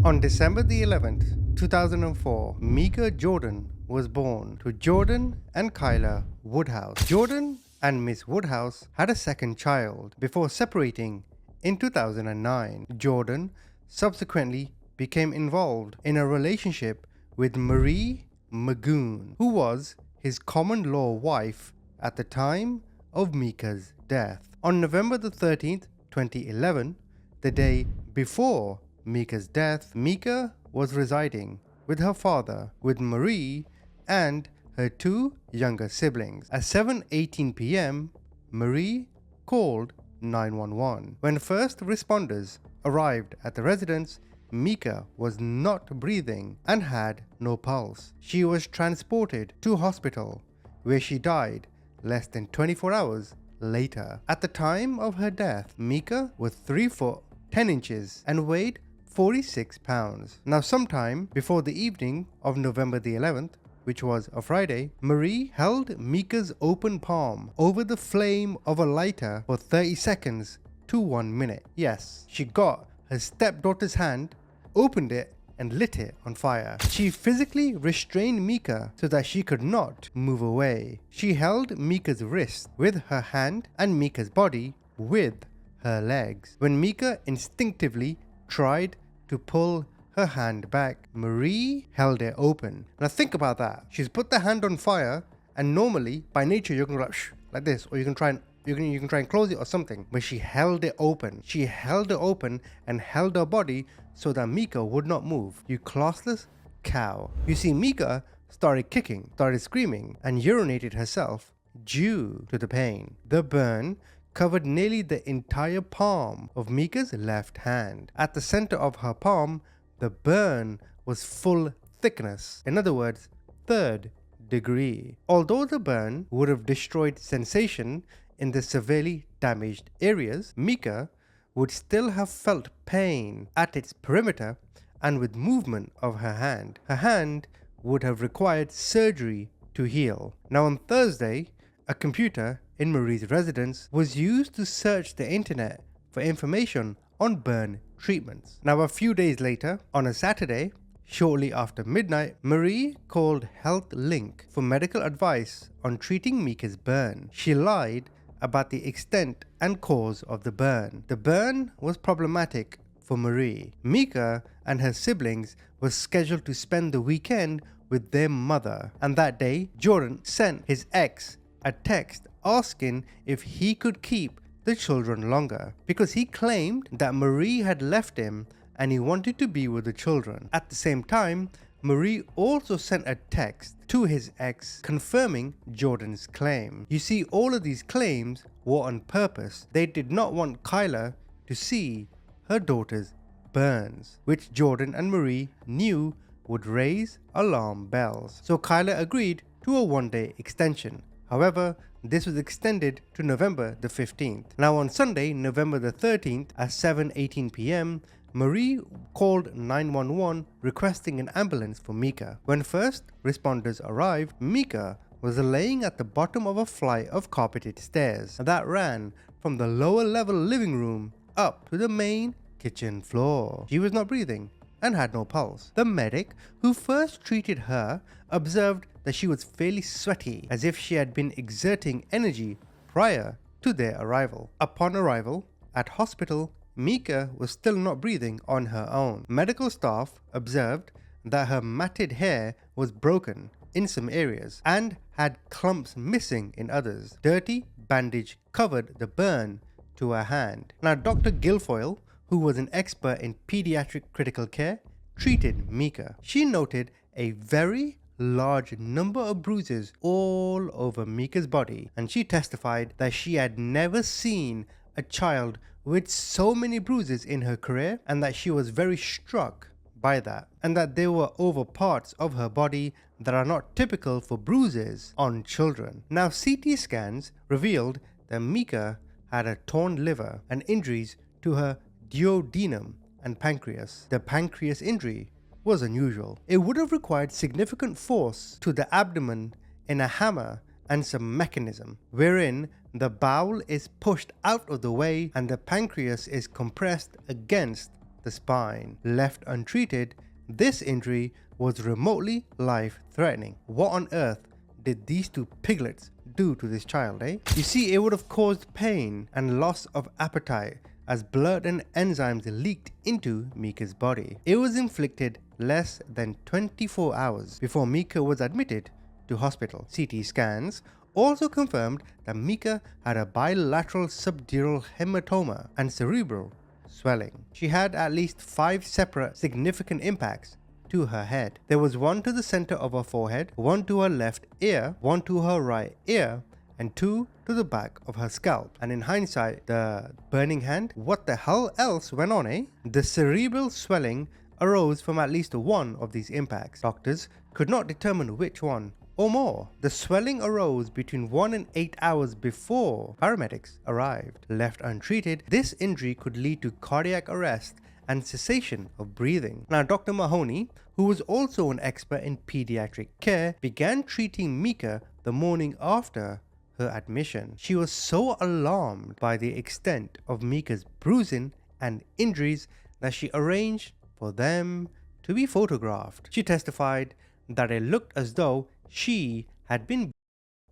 On December the 11th, 2004, Meika Jordan was born to Jordan and Kyla Woodhouse. Jordan and Miss Woodhouse had a second child before separating in 2009. Jordan subsequently became involved in a relationship with Marie Magoon, who was his common law wife at the time of Meika's death. On November the 13th, 2011, the day before Meika's death, Meika was residing with her father, with Marie and her two younger siblings. At 7:18 p.m., Marie called 911. When first responders arrived at the residence, Meika was not breathing and had no pulse. She was transported to hospital, where she died less than 24 hours later. At the time of her death, Meika was 3 foot 10 inches and weighed 46 pounds. Now, sometime before the evening of November the 11th, which was a Friday, Marie held Meika's open palm over the flame of a lighter for 30 seconds to 1 minute. Yes, she got her stepdaughter's hand, opened it, and lit it on fire. She physically restrained Meika so that she could not move away. She held Meika's wrist with her hand and Meika's body with her legs. When Meika instinctively tried to pull her hand back, Marie held it open. Now think about that. She's put the hand on fire, and normally by nature you're gonna go like this, or you can try and close it or something. But she held it open. She held it open and held her body so that Meika would not move. You classless cow. You see, Meika started kicking, started screaming, and urinated herself due to the pain. The burn covered nearly the entire palm of Meika's left hand. At the center of her palm, the burn was full thickness. In other words, 3rd degree. Although the burn would have destroyed sensation in the severely damaged areas, Meika would still have felt pain at its perimeter and with movement of her hand. Her hand would have required surgery to heal. Now, on Thursday, a computer in Marie's residence was used to search the internet for information on burn treatments. Now, a few days later, on a Saturday, shortly after midnight, Marie called Health Link for medical advice on treating Meika's burn. She lied about the extent and cause of the burn. The burn was problematic for Marie. Meika and her siblings were scheduled to spend the weekend with their mother, and that day, Jordan sent his ex a text asking if he could keep the children longer, because he claimed that Marie had left him and he wanted to be with the children. At the same time, Marie also sent a text to his ex confirming Jordan's claim. You see, all of these claims were on purpose. They did not want Kyla to see her daughter's burns, which Jordan and Marie knew would raise alarm bells. So Kyla agreed to a 1-day extension. However, this was extended to November the 15th. Now, on Sunday, November the 13th at 7:18 p.m., Marie called 911 requesting an ambulance for Meika. When first responders arrived, Meika was laying at the bottom of a flight of carpeted stairs that ran from the lower level living room up to the main kitchen floor. She was not breathing and had no pulse. The medic who first treated her observed that she was fairly sweaty, as if she had been exerting energy prior to their arrival. Upon arrival at hospital, Meika was still not breathing on her own. Medical staff observed that her matted hair was broken in some areas and had clumps missing in others. Dirty bandage covered the burn to her hand. Now, Dr. Guilfoyle, who was an expert in pediatric critical care, treated Meika. She noted a very large number of bruises all over Meika's body, and she testified that she had never seen a child with so many bruises in her career, and that she was very struck by that, and that they were over parts of her body that are not typical for bruises on children. Now, CT scans revealed that Meika had a torn liver and injuries to her duodenum and pancreas. The pancreas injury was unusual. It would have required significant force to the abdomen in a hammer and some mechanism, wherein the bowel is pushed out of the way and the pancreas is compressed against the spine. Left untreated, this injury was remotely life-threatening. What on earth did these two piglets do to this child, eh? You see, it would have caused pain and loss of appetite as blood and enzymes leaked into Meika's body. It was inflicted less than 24 hours before Meika was admitted to hospital. CT scans also confirmed that Meika had a bilateral subdural hematoma and cerebral swelling. She had at least 5 separate significant impacts to her head. There was one to the center of her forehead, one to her left ear, one to her right ear, and 2 to the back of her scalp. And in hindsight, the burning hand, what the hell else went on, eh? The cerebral swelling arose from at least one of these impacts. Doctors could not determine which one or more. The swelling arose between 1 and 8 hours before paramedics arrived. Left untreated, this injury could lead to cardiac arrest and cessation of breathing. Now, Dr. Mahoney, who was also an expert in pediatric care, began treating Meika the morning after her admission. She was so alarmed by the extent of Meika's bruising and injuries that she arranged for them to be photographed. She testified that it looked as though she had been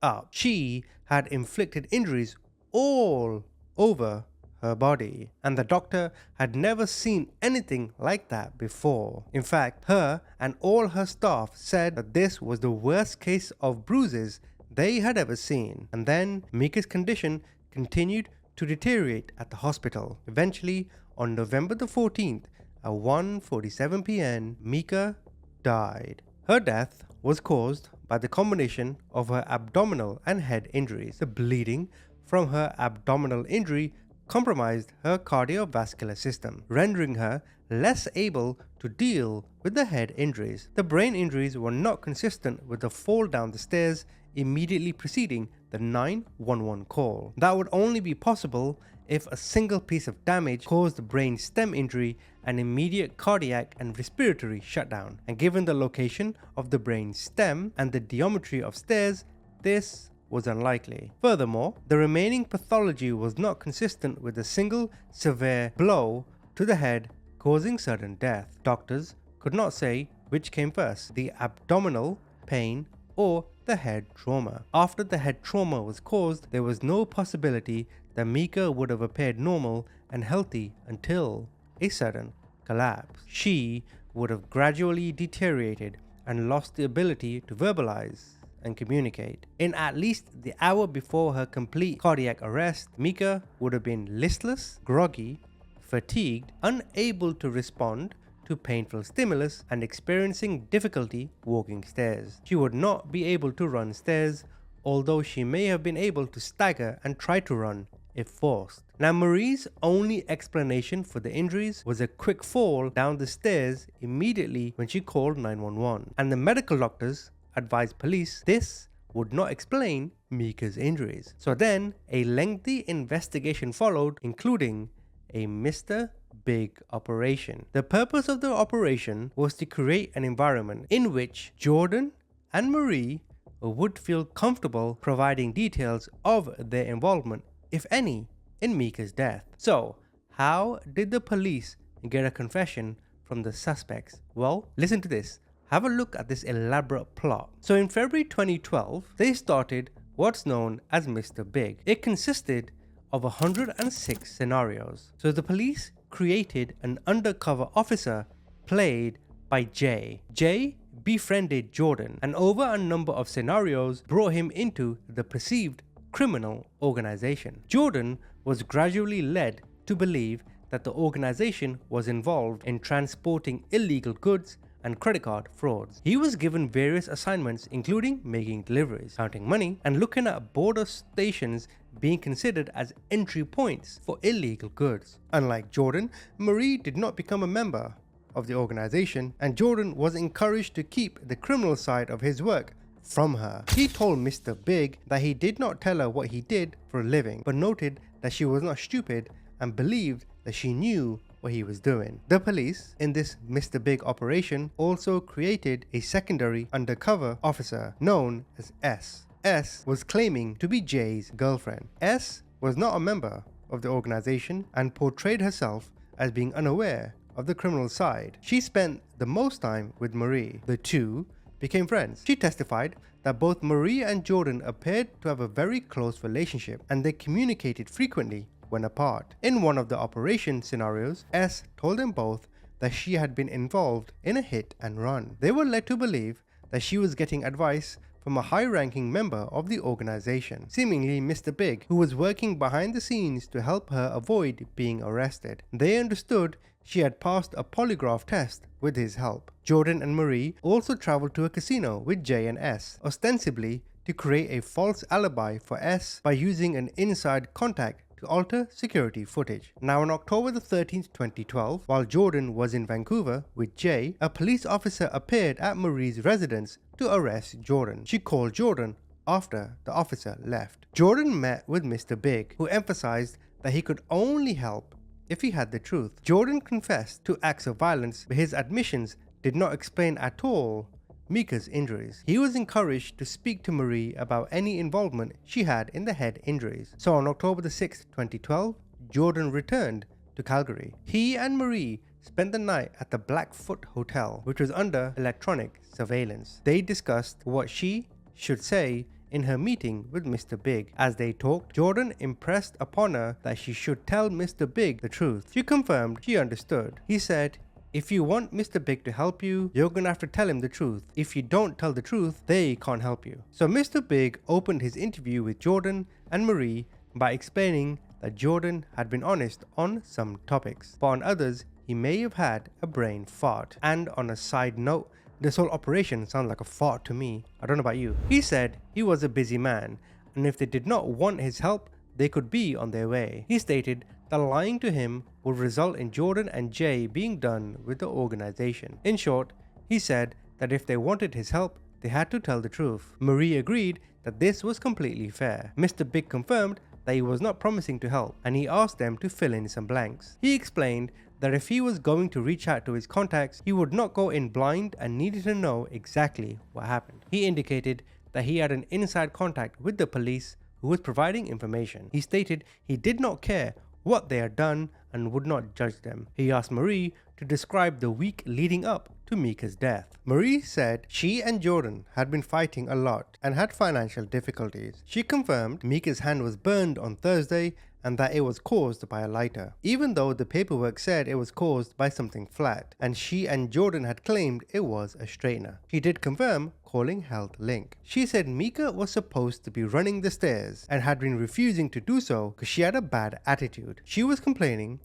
up. She had inflicted injuries all over her body, and the doctor had never seen anything like that before. In fact, her and all her staff said that this was the worst case of bruises they had ever seen. And then Meika's condition continued to deteriorate at the hospital. Eventually, on November the 14th at 1:47 p.m., Meika died. Her death was caused by the combination of her abdominal and head injuries. The bleeding from her abdominal injury compromised her cardiovascular system, rendering her less able to deal with the head injuries. The brain injuries were not consistent with the fall down the stairs immediately preceding the 911 call. That would only be possible if a single piece of damage caused brain stem injury and immediate cardiac and respiratory shutdown. And given the location of the brain stem and the geometry of stairs, this was unlikely. Furthermore, the remaining pathology was not consistent with a single severe blow to the head causing sudden death. Doctors could not say which came first, the abdominal pain or the head trauma. After the head trauma was caused, there was no possibility that Meika would have appeared normal and healthy until a sudden collapse. She would have gradually deteriorated and lost the ability to verbalize and communicate. In at least the hour before her complete cardiac arrest, Meika would have been listless, groggy, fatigued, unable to respond to painful stimulus, and experiencing difficulty walking stairs. She would not be able to run stairs, although she may have been able to stagger and try to run if forced. Now, Marie's only explanation for the injuries was a quick fall down the stairs immediately when she called 911, and the medical doctors advised police this would not explain Meika's injuries. So then a lengthy investigation followed, including a Mr. Big operation. The purpose of the operation was to create an environment in which Jordan and Marie would feel comfortable providing details of their involvement, if any, in Meika's death. So, how did the police get a confession from the suspects? Well, listen to this. Have a look at this elaborate plot. So in February 2012, they started what's known as Mr. Big. It consisted of 106 scenarios. So the police created an undercover officer played by Jay. Jay befriended Jordan, and over a number of scenarios brought him into the perceived criminal organization. Jordan was gradually led to believe that the organization was involved in transporting illegal goods and credit card frauds. He was given various assignments, including making deliveries, counting money, and looking at border stations being considered as entry points for illegal goods. Unlike Jordan, Marie did not become a member of the organization, and Jordan was encouraged to keep the criminal side of his work from her. He told Mr. Big that he did not tell her what he did for a living, but noted that she was not stupid and believed that she knew what he was doing. The police in this Mr. Big operation also created a secondary undercover officer known as S. S was claiming to be Jay's girlfriend. S was not a member of the organization and portrayed herself as being unaware of the criminal side. She spent the most time with Marie. The two became friends. She testified that both Marie and Jordan appeared to have a very close relationship and they communicated frequently when apart. In one of the operation scenarios, S told them both that she had been involved in a hit and run. They were led to believe that she was getting advice from a high-ranking member of the organization, seemingly Mr. Big, who was working behind the scenes to help her avoid being arrested. They understood she had passed a polygraph test with his help. Jordan and Marie also traveled to a casino with J and S, ostensibly to create a false alibi for S by using an inside contact to alter security footage. Now on October the 13th, 2012, while Jordan was in Vancouver with Jay, a police officer appeared at Marie's residence to arrest Jordan. She called Jordan after the officer left. Jordan met with Mr. Big, who emphasized that he could only help if he had the truth. Jordan confessed to acts of violence, but his admissions did not explain at all Meika's injuries. He was encouraged to speak to Marie about any involvement she had in the head injuries. So on October the 6th, 2012, Jordan returned to Calgary. He and Marie spent the night at the Blackfoot Hotel, which was under electronic surveillance. They discussed what she should say in her meeting with Mr. Big. As they talked, Jordan impressed upon her that she should tell Mr. Big the truth. She confirmed she understood. He said, "If you want Mr. Big to help you, you're gonna have to tell him the truth. If you don't tell the truth, they can't help you." So Mr. Big opened his interview with Jordan and Marie by explaining that Jordan had been honest on some topics, but on others, he may have had a brain fart. And on a side note, this whole operation sounds like a fart to me. I don't know about you. He said he was a busy man, and if they did not want his help, they could be on their way. He stated that lying to him would result in Jordan and Jay being done with the organization. In short, he said that if they wanted his help, they had to tell the truth. Marie agreed that this was completely fair. Mr. Big confirmed that he was not promising to help, and he asked them to fill in some blanks. He explained that if he was going to reach out to his contacts, he would not go in blind and needed to know exactly what happened. He indicated that he had an inside contact with the police who was providing information. He stated he did not care what they had done and would not judge them. He asked Marie to describe the week leading up to Meika's death. Marie said she and Jordan had been fighting a lot and had financial difficulties. She confirmed Meika's hand was burned on Thursday and that it was caused by a lighter, even though the paperwork said it was caused by something flat, and she and Jordan had claimed it was a straightener. She did confirm calling Health Link. She said Meika was supposed to be running the stairs and had been refusing to do so because she had a bad attitude. She was complaining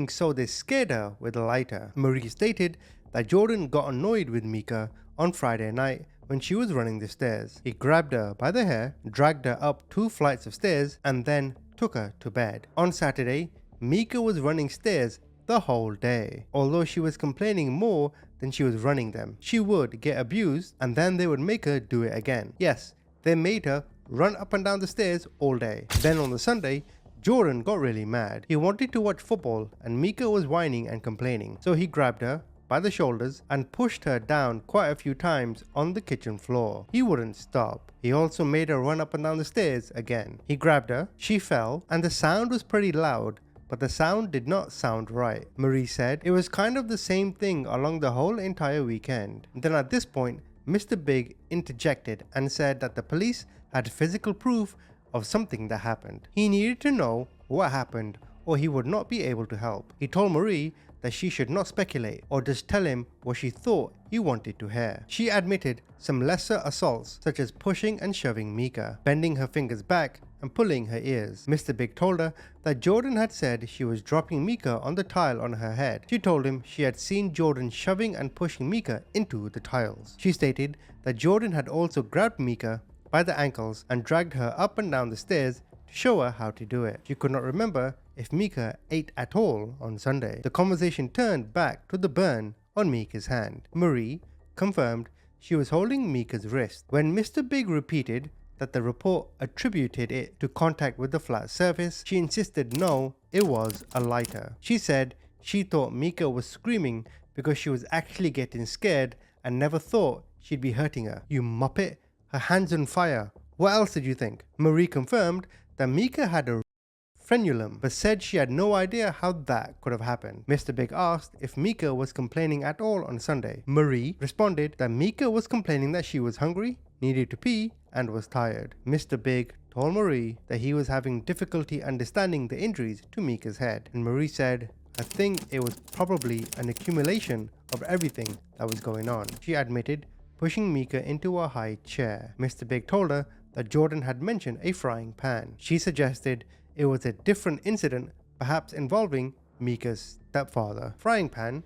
so they scared her with a lighter. Marie stated that Jordan got annoyed with Meika on Friday night when she was running the stairs. He grabbed her by the hair, dragged her up 2 flights of stairs, and then took her to bed. On Saturday, Meika was running stairs the whole day. Although she was complaining more than she was running them, she would get abused and then they would make her do it again. Yes, they made her run up and down the stairs all day. Then on the Sunday, Jordan got really mad. He wanted to watch football and Meika was whining and complaining. So he grabbed her by the shoulders and pushed her down quite a few times on the kitchen floor. He wouldn't stop. He also made her run up and down the stairs again. He grabbed her, she fell, and the sound was pretty loud, but the sound did not sound right. Marie said it was kind of the same thing along the whole entire weekend. Then at this point, Mr. Big interjected and said that the police had physical proof of something that happened. He needed to know what happened or he would not be able to help. He told Marie that she should not speculate or just tell him what she thought he wanted to hear. She admitted some lesser assaults such as pushing and shoving Meika, bending her fingers back and pulling her ears. Mr. Big told her that Jordan had said she was dropping Meika on the tile on her head. She told him she had seen Jordan shoving and pushing Meika into the tiles. She stated that Jordan had also grabbed Meika by the ankles and dragged her up and down the stairs to show her how to do it. She could not remember if Meika ate at all on Sunday. The conversation turned back to the burn on Meika's hand. Marie confirmed she was holding Meika's wrist. When Mr. Big repeated that the report attributed it to contact with the flat surface, she insisted no, it was a lighter. She said she thought Meika was screaming because she was actually getting scared and never thought she'd be hurting her. You muppet, her hand's on fire. What else did you think? Marie confirmed that Meika had a frenulum, but said she had no idea how that could have happened. Mr. Big asked if Meika was complaining at all on Sunday. Marie responded that Meika was complaining that she was hungry, needed to pee, and was tired. Mr. Big told Marie that he was having difficulty understanding the injuries to Meika's head, and Marie said, "I think it was probably an accumulation of everything that was going on," she admitted, pushing Meika into a high chair. Mr. Big told her that Jordan had mentioned a frying pan. She suggested it was a different incident, perhaps involving Meika's stepfather. Frying pan?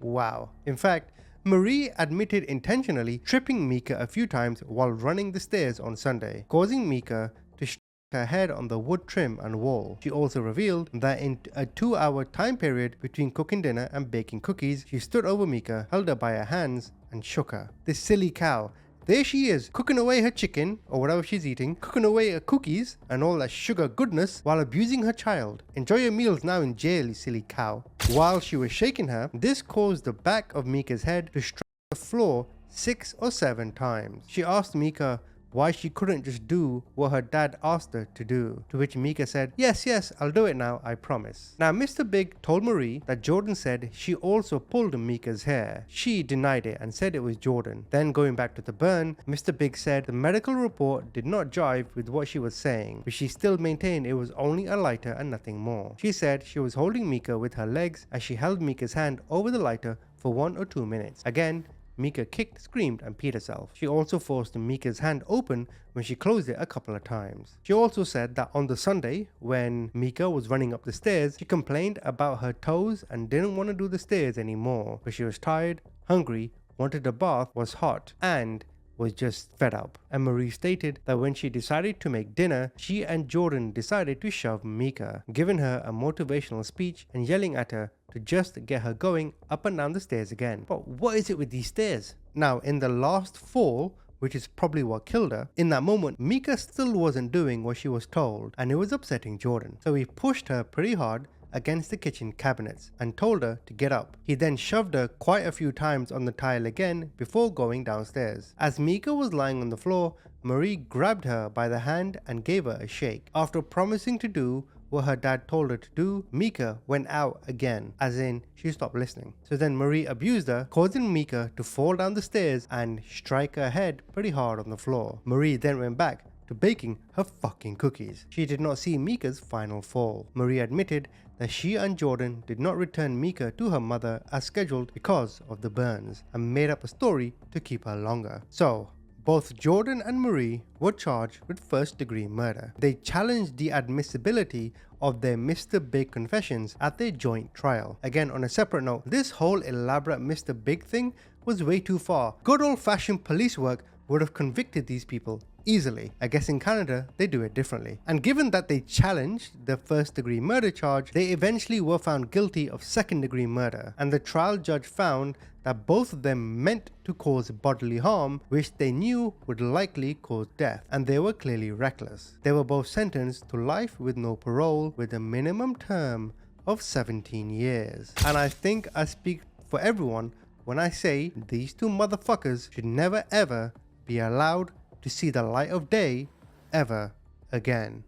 Wow. In fact, Marie admitted intentionally tripping Meika a few times while running the stairs on Sunday, causing Meika to strike her head on the wood trim and wall. She also revealed that in a 2-hour time period between cooking dinner and baking cookies, she stood over Meika, held her by her hands, and shook her. This silly cow. There she is, cooking away her chicken, or whatever she's eating, cooking away her cookies, and all that sugar goodness, while abusing her child. Enjoy your meals now in jail, you silly cow. While she was shaking her, this caused the back of Meika's head to strike the floor 6 or 7 times. She asked Meika why she couldn't just do what her dad asked her to do, to which Meika said, yes, I'll do it now, I promise. Now, Mr. Big told Marie that Jordan said she also pulled Meika's hair. She denied it and said it was Jordan. Then going back to the burn, Mr. Big said the medical report did not jive with what she was saying, but she still maintained it was only a lighter and nothing more. She said she was holding Meika with her legs as she held Meika's hand over the lighter for 1 or 2 minutes. Again, Meika kicked, screamed, and peed herself. She also forced Meika's hand open when she closed it a couple of times. She also said that on the Sunday, when Meika was running up the stairs, she complained about her toes and didn't want to do the stairs anymore, but she was tired, hungry, wanted a bath, was hot, and was just fed up. And Marie stated that when she decided to make dinner, she and Jordan decided to shove Meika, giving her a motivational speech and yelling at her to just get her going up and down the stairs again. But what is it with these stairs? Now, in the last fall, which is probably what killed her, in that moment, Meika still wasn't doing what she was told, and it was upsetting Jordan. So he pushed her pretty hard against the kitchen cabinets and told her to get up. He then shoved her quite a few times on the tile again before going downstairs. As Meika was lying on the floor, Marie grabbed her by the hand and gave her a shake. After promising to do what her dad told her to do, Meika went out again, as in she stopped listening. So then Marie abused her, causing Meika to fall down the stairs and strike her head pretty hard on the floor. Marie then went back to baking her fucking cookies. She did not see Meika's final fall. Marie admitted that she and Jordan did not return Meika to her mother as scheduled because of the burns, and made up a story to keep her longer. So, both Jordan and Marie were charged with first-degree murder. They challenged the admissibility of their Mr. Big confessions at their joint trial. Again, on a separate note, this whole elaborate Mr. Big thing was way too far. Good old-fashioned police work would have convicted these people easily. I guess in Canada, they do it differently. And given that they challenged the first-degree murder charge, they eventually were found guilty of second-degree murder. And the trial judge found that both of them meant to cause bodily harm, which they knew would likely cause death, and they were clearly reckless. They were both sentenced to life with no parole, with a minimum term of 17 years. And I think I speak for everyone when I say these two motherfuckers should never ever be allowed to see the light of day ever again.